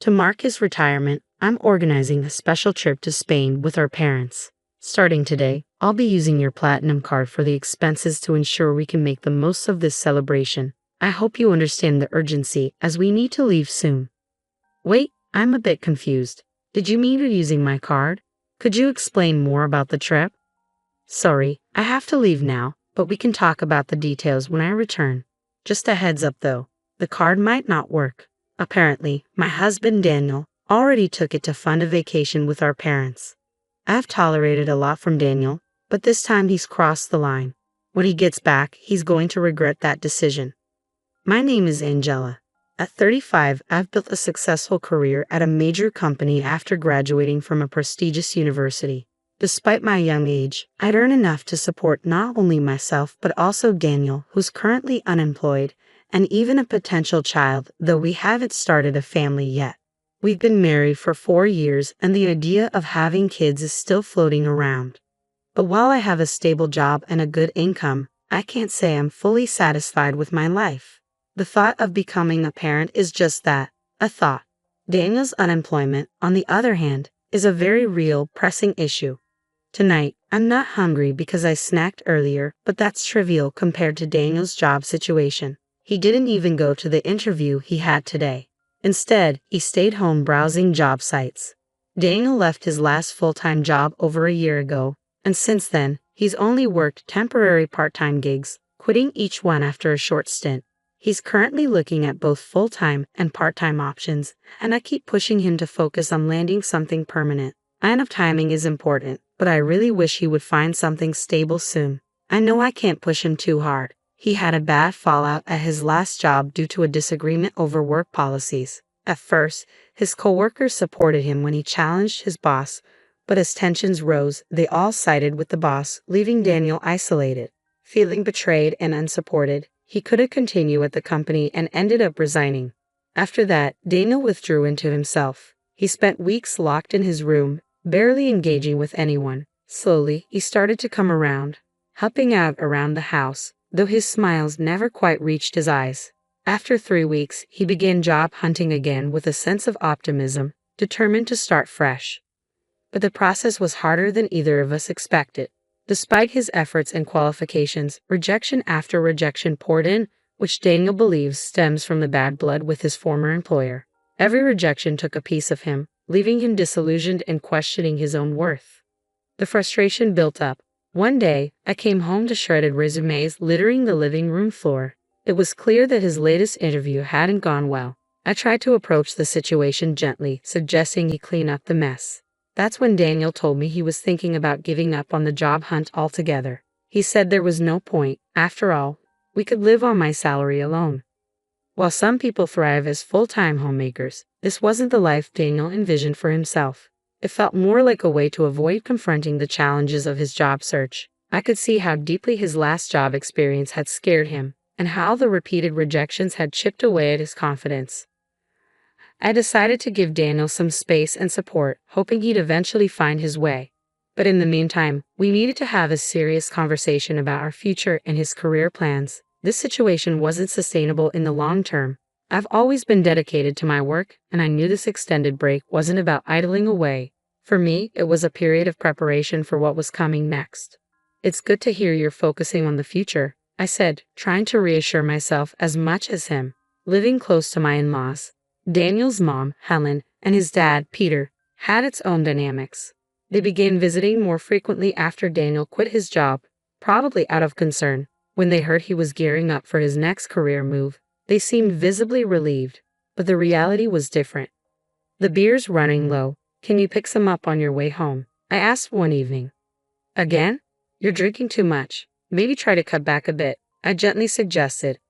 To mark his retirement, I'm organizing a special trip to Spain with our parents. Starting today, I'll be using your Platinum card for the expenses to ensure we can make the most of this celebration. I hope you understand the urgency as we need to leave soon. Wait, I'm a bit confused. Did you mean you're using my card? Could you explain more about the trip? Sorry, I have to leave now, but we can talk about the details when I return. Just a heads up though, the card might not work. Apparently, my husband Daniel already took it to fund a vacation with our parents. I've tolerated a lot from Daniel, but this time he's crossed the line. When he gets back, he's going to regret that decision. My name is Angela. At 35, I've built a successful career at a major company after graduating from a prestigious university. Despite my young age, I'd earn enough to support not only myself but also Daniel, who's currently unemployed, and even a potential child, though we haven't started a family yet. We've been married for 4 years and the idea of having kids is still floating around. But while I have a stable job and a good income, I can't say I'm fully satisfied with my life. The thought of becoming a parent is just that, a thought. Daniel's unemployment, on the other hand, is a very real, pressing issue. Tonight, I'm not hungry because I snacked earlier, but that's trivial compared to Daniel's job situation. He didn't even go to the interview he had today. Instead, he stayed home browsing job sites. Daniel left his last full-time job over a year ago, and since then, he's only worked temporary part-time gigs, quitting each one after a short stint. He's currently looking at both full-time and part-time options, and I keep pushing him to focus on landing something permanent. I know timing is important, but I really wish he would find something stable soon. I know I can't push him too hard. He had a bad fallout at his last job due to a disagreement over work policies. At first, his coworkers supported him when he challenged his boss, but as tensions rose, they all sided with the boss, leaving Daniel isolated. Feeling betrayed and unsupported, he couldn't continue at the company and ended up resigning. After that, Daniel withdrew into himself. He spent weeks locked in his room, barely engaging with anyone. Slowly, he started to come around, helping out around the house, though his smiles never quite reached his eyes. After 3 weeks, he began job hunting again with a sense of optimism, determined to start fresh. But the process was harder than either of us expected. Despite his efforts and qualifications, rejection after rejection poured in, which Daniel believes stems from the bad blood with his former employer. Every rejection took a piece of him, leaving him disillusioned and questioning his own worth. The frustration built up. One day, I came home to shredded resumes littering the living room floor. It was clear that his latest interview hadn't gone well. I tried to approach the situation gently, suggesting he clean up the mess. That's when Daniel told me he was thinking about giving up on the job hunt altogether. He said there was no point. After all, we could live on my salary alone. While some people thrive as full-time homemakers, this wasn't the life Daniel envisioned for himself. It felt more like a way to avoid confronting the challenges of his job search. I could see how deeply his last job experience had scared him, and how the repeated rejections had chipped away at his confidence. I decided to give Daniel some space and support, hoping he'd eventually find his way. But in the meantime, we needed to have a serious conversation about our future and his career plans. This situation wasn't sustainable in the long term. I've always been dedicated to my work, and I knew this extended break wasn't about idling away. For me, it was a period of preparation for what was coming next. It's good to hear you're focusing on the future, I said, trying to reassure myself as much as him. Living close to my in-laws, Daniel's mom, Helen, and his dad, Peter, had its own dynamics. They began visiting more frequently after Daniel quit his job, probably out of concern. When they heard he was gearing up for his next career move, they seemed visibly relieved, but the reality was different. The beer's running low. Can you pick some up on your way home? I asked one evening. Again? You're drinking too much. Maybe try to cut back a bit, I gently suggested.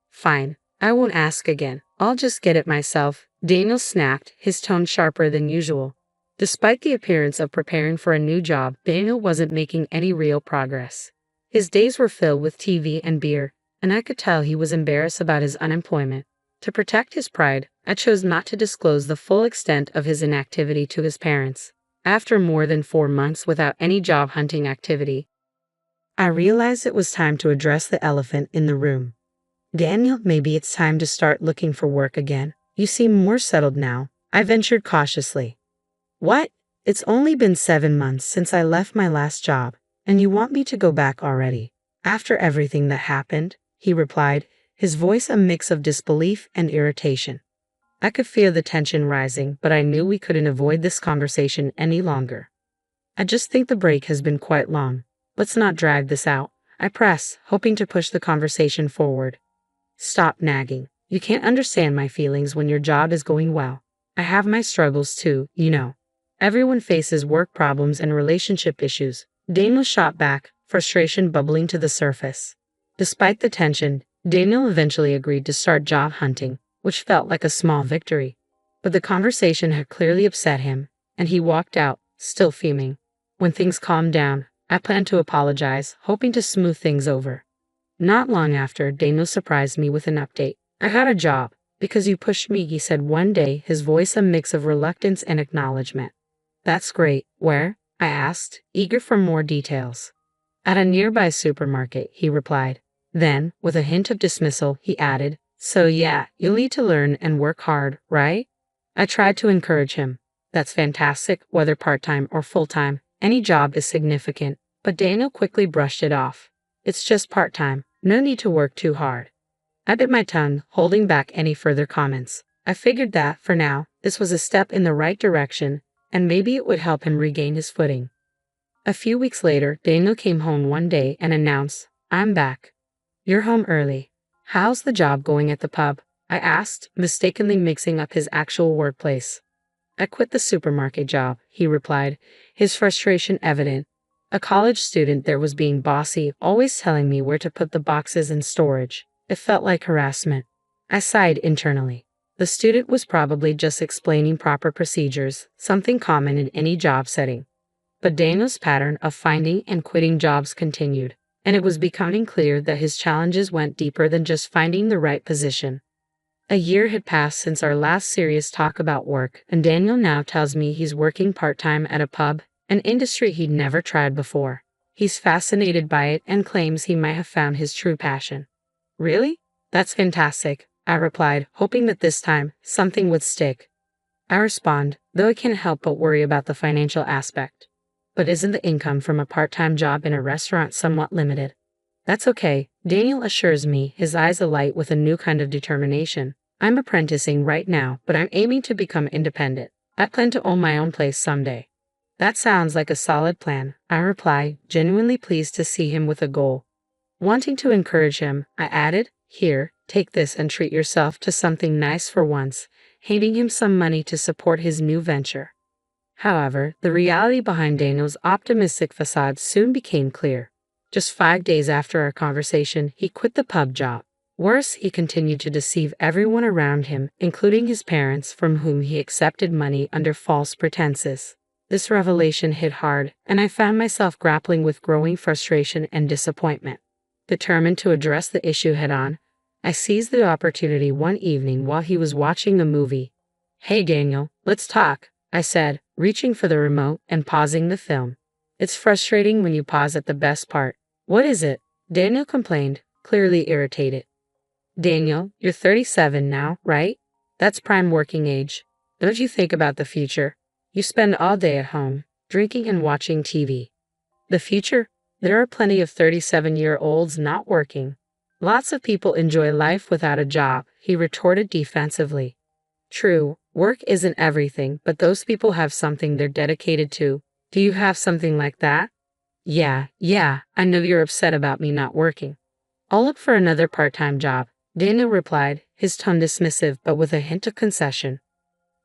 Fine, I won't ask again. I'll just get it myself, Daniel snapped, his tone sharper than usual. Despite the appearance of preparing for a new job, Daniel wasn't making any real progress. His days were filled with TV and beer, and I could tell he was embarrassed about his unemployment. To protect his pride, I chose not to disclose the full extent of his inactivity to his parents. After more than 4 months without any job hunting activity, I realized it was time to address the elephant in the room. Daniel, maybe it's time to start looking for work again. You seem more settled now. I ventured cautiously. What? It's only been 7 months since I left my last job, and you want me to go back already? After everything that happened, he replied, his voice a mix of disbelief and irritation. I could feel the tension rising, but I knew we couldn't avoid this conversation any longer. I just think the break has been quite long. Let's not drag this out, I press, hoping to push the conversation forward. Stop nagging. You can't understand my feelings when your job is going well. I have my struggles too, you know. Everyone faces work problems and relationship issues. Daniel shot back, frustration bubbling to the surface. Despite the tension, Daniel eventually agreed to start job hunting, which felt like a small victory. But the conversation had clearly upset him, and he walked out, still fuming. When things calmed down, I planned to apologize, hoping to smooth things over. Not long after, Daniel surprised me with an update. I got a job, because you pushed me, he said one day, his voice a mix of reluctance and acknowledgement. That's great. Where? I asked, eager for more details. At a nearby supermarket, he replied. Then, with a hint of dismissal, he added, so yeah, you'll need to learn and work hard, right? I tried to encourage him. That's fantastic, whether part-time or full-time, any job is significant, but Daniel quickly brushed it off. It's just part-time, no need to work too hard. I bit my tongue, holding back any further comments. I figured that, for now, this was a step in the right direction, and maybe it would help him regain his footing. A few weeks later, Daniel came home one day and announced, I'm back. You're home early. How's the job going at the pub? I asked, mistakenly mixing up his actual workplace. I quit the supermarket job, he replied, his frustration evident. A college student there was being bossy, always telling me where to put the boxes in storage. It felt like harassment. I sighed internally. The student was probably just explaining proper procedures, something common in any job setting. But Daniel's pattern of finding and quitting jobs continued, and it was becoming clear that his challenges went deeper than just finding the right position. A year had passed since our last serious talk about work, and Daniel now tells me he's working part-time at a pub, an industry he'd never tried before. He's fascinated by it and claims he might have found his true passion. Really? That's fantastic, I replied, hoping that this time, something would stick. I respond, though I can't help but worry about the financial aspect. But isn't the income from a part-time job in a restaurant somewhat limited? That's okay, Daniel assures me, his eyes alight with a new kind of determination. I'm apprenticing right now, but I'm aiming to become independent. I plan to own my own place someday. That sounds like a solid plan, I reply, genuinely pleased to see him with a goal. Wanting to encourage him, I added, here, take this and treat yourself to something nice for once, handing him some money to support his new venture. However, the reality behind Daniel's optimistic facade soon became clear. Just 5 days after our conversation, he quit the pub job. Worse, he continued to deceive everyone around him, including his parents, from whom he accepted money under false pretenses. This revelation hit hard, and I found myself grappling with growing frustration and disappointment. Determined to address the issue head-on, I seized the opportunity one evening while he was watching a movie. Hey Daniel, let's talk, I said, reaching for the remote and pausing the film. It's frustrating when you pause at the best part. What is it? Daniel complained, clearly irritated. Daniel, you're 37 now, right? That's prime working age. Don't you think about the future? You spend all day at home, drinking and watching TV. The future? There are plenty of 37-year-olds not working. Lots of people enjoy life without a job, he retorted defensively. True, work isn't everything, but those people have something they're dedicated to. Do you have something like that? Yeah, I know you're upset about me not working. I'll look for another part-time job, Daniel replied, his tone dismissive but with a hint of concession.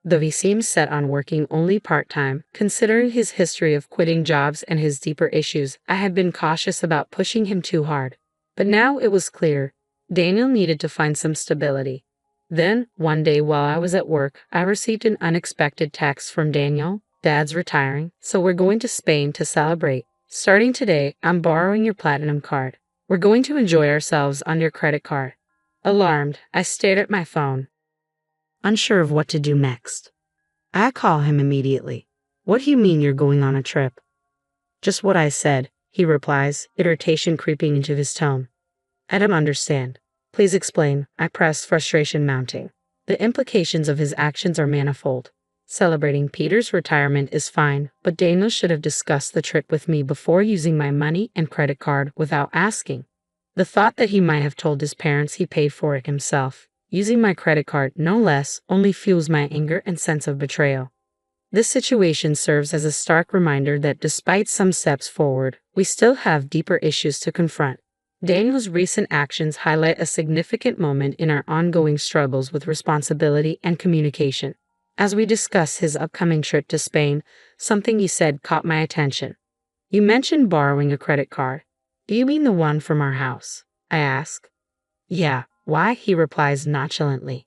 Though he seemed set on working only part-time, considering his history of quitting jobs and his deeper issues, I had been cautious about pushing him too hard. But now it was clear, Daniel needed to find some stability. Then, one day while I was at work, I received an unexpected text from Daniel. Dad's retiring, so we're going to Spain to celebrate. Starting today, I'm borrowing your platinum card. We're going to enjoy ourselves on your credit card. Alarmed, I stared at my phone, unsure of what to do next. I call him immediately. What do you mean you're going on a trip? Just what I said, he replies, irritation creeping into his tone. I don't understand. Please explain, I press, frustration mounting. The implications of his actions are manifold. Celebrating Peter's retirement is fine, but Daniel should have discussed the trip with me before using my money and credit card without asking. The thought that he might have told his parents he paid for it himself, using my credit card no less, only fuels my anger and sense of betrayal. This situation serves as a stark reminder that despite some steps forward, we still have deeper issues to confront. Daniel's recent actions highlight a significant moment in our ongoing struggles with responsibility and communication. As we discuss his upcoming trip to Spain, something he said caught my attention. You mentioned borrowing a credit card. Do you mean the one from our house? I ask. Yeah, why? He replies nonchalantly.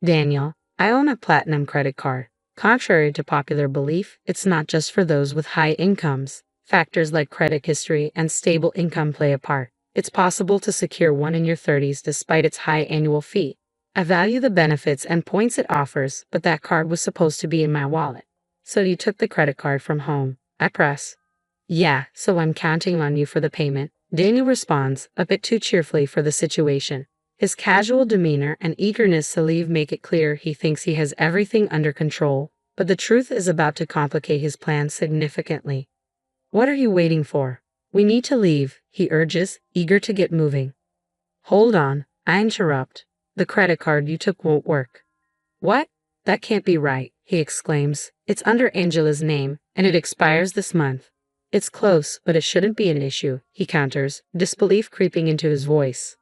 Daniel, I own a platinum credit card. Contrary to popular belief, it's not just for those with high incomes. Factors like credit history and stable income play a part. It's possible to secure one in your 30s despite its high annual fee. I value the benefits and points it offers, but that card was supposed to be in my wallet. So you took the credit card from home. I press. Yeah, so I'm counting on you for the payment. Daniel responds, a bit too cheerfully for the situation. His casual demeanor and eagerness to leave make it clear he thinks he has everything under control, but the truth is about to complicate his plans significantly. What are you waiting for? We need to leave, he urges, eager to get moving. Hold on, I interrupt. The credit card you took won't work. What? That can't be right, he exclaims. It's under Angela's name, and it expires this month. It's close, but it shouldn't be an issue, he counters, disbelief creeping into his voice.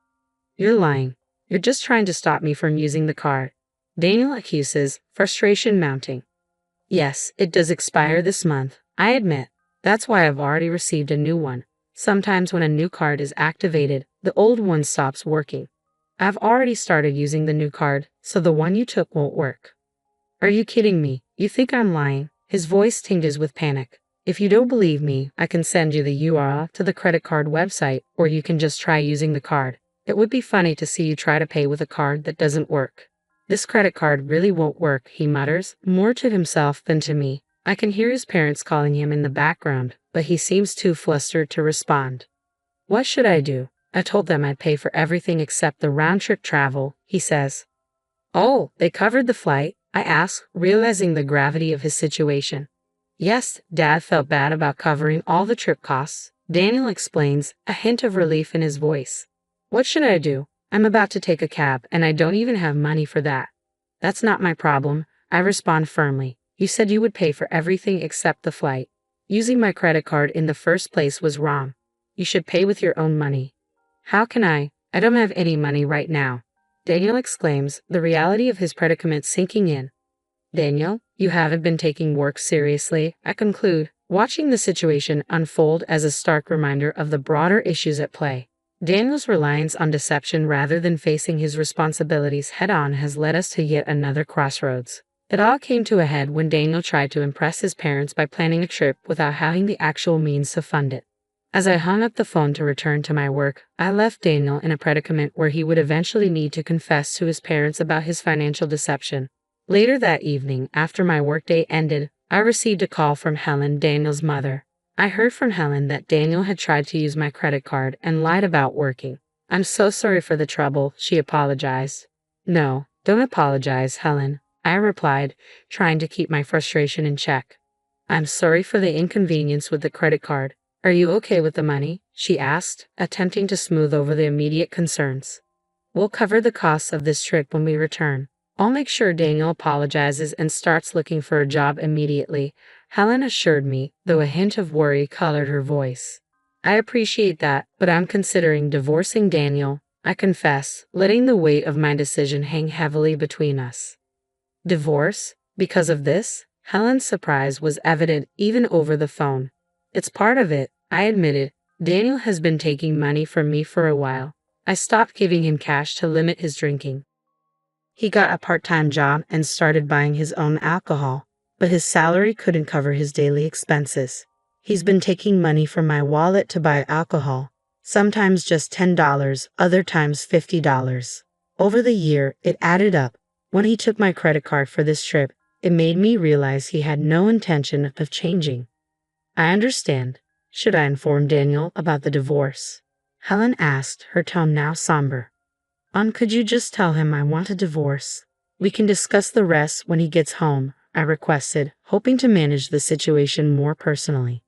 You're lying. You're just trying to stop me from using the card. Daniel accuses, frustration mounting. Yes, it does expire this month, I admit. That's why I've already received a new one. Sometimes when a new card is activated, the old one stops working. I've already started using the new card, so the one you took won't work. Are you kidding me? You think I'm lying? His voice tinges with panic. If you don't believe me, I can send you the URL to the credit card website, or you can just try using the card. It would be funny to see you try to pay with a card that doesn't work. This credit card really won't work, he mutters, more to himself than to me. I can hear his parents calling him in the background, but he seems too flustered to respond. What should I do? I told them I'd pay for everything except the round-trip travel, he says. Oh, they covered the flight? I ask, realizing the gravity of his situation. Yes, Dad felt bad about covering all the trip costs, Daniel explains, a hint of relief in his voice. What should I do? I'm about to take a cab, and I don't even have money for that. That's not my problem, I respond firmly. You said you would pay for everything except the flight. Using my credit card in the first place was wrong. You should pay with your own money. How can I? I don't have any money right now, Daniel exclaims, the reality of his predicament sinking in. Daniel, you haven't been taking work seriously, I conclude, watching the situation unfold as a stark reminder of the broader issues at play. Daniel's reliance on deception rather than facing his responsibilities head-on has led us to yet another crossroads. It all came to a head when Daniel tried to impress his parents by planning a trip without having the actual means to fund it. As I hung up the phone to return to my work, I left Daniel in a predicament where he would eventually need to confess to his parents about his financial deception. Later that evening, after my workday ended, I received a call from Helen, Daniel's mother. I heard from Helen that Daniel had tried to use my credit card and lied about working. I'm so sorry for the trouble, she apologized. No, don't apologize, Helen, I replied, trying to keep my frustration in check. I'm sorry for the inconvenience with the credit card. Are you okay with the money? She asked, attempting to smooth over the immediate concerns. We'll cover the costs of this trip when we return. I'll make sure Daniel apologizes and starts looking for a job immediately, Helen assured me, though a hint of worry colored her voice. I appreciate that, but I'm considering divorcing Daniel, I confess, letting the weight of my decision hang heavily between us. Divorce? Because of this? Helen's surprise was evident even over the phone. It's part of it, I admitted. Daniel has been taking money from me for a while. I stopped giving him cash to limit his drinking. He got a part-time job and started buying his own alcohol, but his salary couldn't cover his daily expenses. He's been taking money from my wallet to buy alcohol, sometimes just $10, other times $50. Over the year, it added up. When he took my credit card for this trip, it made me realize he had no intention of changing. I understand. Should I inform Daniel about the divorce? Helen asked, her tone now somber. Could you just tell him I want a divorce? We can discuss the rest when he gets home, I requested, hoping to manage the situation more personally.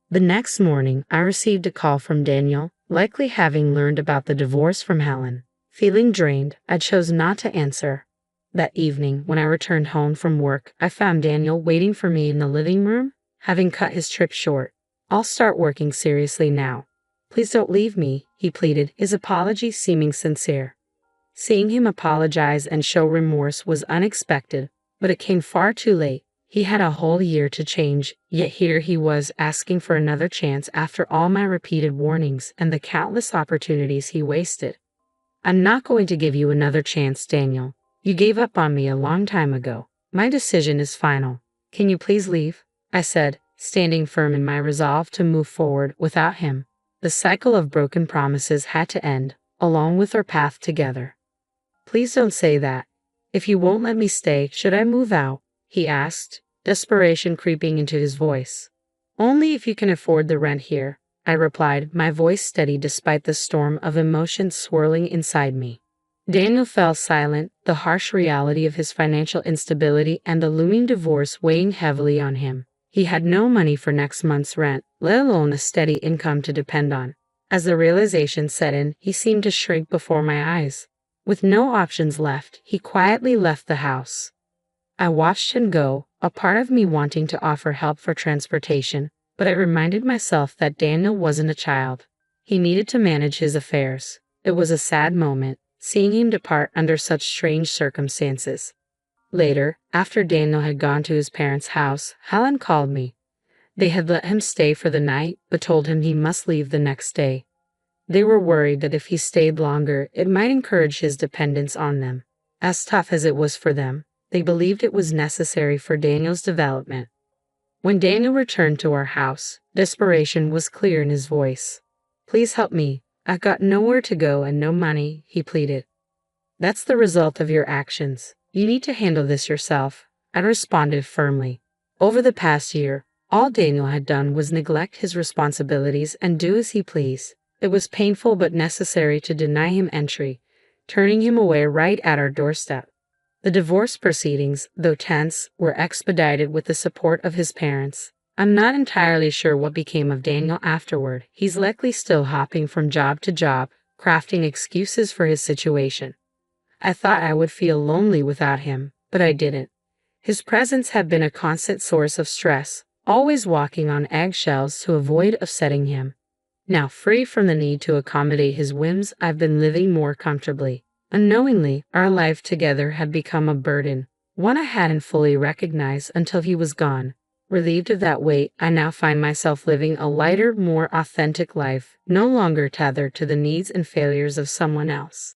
The next morning, I received a call from Daniel, likely having learned about the divorce from Helen. Feeling drained, I chose not to answer. That evening, when I returned home from work, I found Daniel waiting for me in the living room, having cut his trip short. "I'll start working seriously now. Please don't leave me," he pleaded, his apology seeming sincere. Seeing him apologize and show remorse was unexpected, but it came far too late. He had a whole year to change, yet here he was asking for another chance after all my repeated warnings and the countless opportunities he wasted. "I'm not going to give you another chance, Daniel. You gave up on me a long time ago. My decision is final. Can you please leave?" I said, standing firm in my resolve to move forward without him. The cycle of broken promises had to end, along with our path together. "Please don't say that. If you won't let me stay, should I move out?" he asked, desperation creeping into his voice. "Only if you can afford the rent here," I replied, my voice steady despite the storm of emotions swirling inside me. Daniel fell silent, the harsh reality of his financial instability and the looming divorce weighing heavily on him. He had no money for next month's rent, let alone a steady income to depend on. As the realization set in, he seemed to shrink before my eyes. With no options left, he quietly left the house. I watched him go, a part of me wanting to offer help for transportation, but I reminded myself that Daniel wasn't a child. He needed to manage his affairs. It was a sad moment, seeing him depart under such strange circumstances. Later, after Daniel had gone to his parents' house, Helen called me. They had let him stay for the night, but told him he must leave the next day. They were worried that if he stayed longer, it might encourage his dependence on them. As tough as it was for them, they believed it was necessary for Daniel's development. When Daniel returned to our house, desperation was clear in his voice. "Please help me. I've got nowhere to go and no money," he pleaded. "That's the result of your actions. You need to handle this yourself," I responded firmly. Over the past year, all Daniel had done was neglect his responsibilities and do as he pleased. It was painful but necessary to deny him entry, turning him away right at our doorstep. The divorce proceedings, though tense, were expedited with the support of his parents. I'm not entirely sure what became of Daniel afterward. He's likely still hopping from job to job, crafting excuses for his situation. I thought I would feel lonely without him, but I didn't. His presence had been a constant source of stress, always walking on eggshells to avoid upsetting him. Now free from the need to accommodate his whims, I've been living more comfortably. Unknowingly, our life together had become a burden, one I hadn't fully recognized until he was gone. Relieved of that weight, I now find myself living a lighter, more authentic life, no longer tethered to the needs and failures of someone else.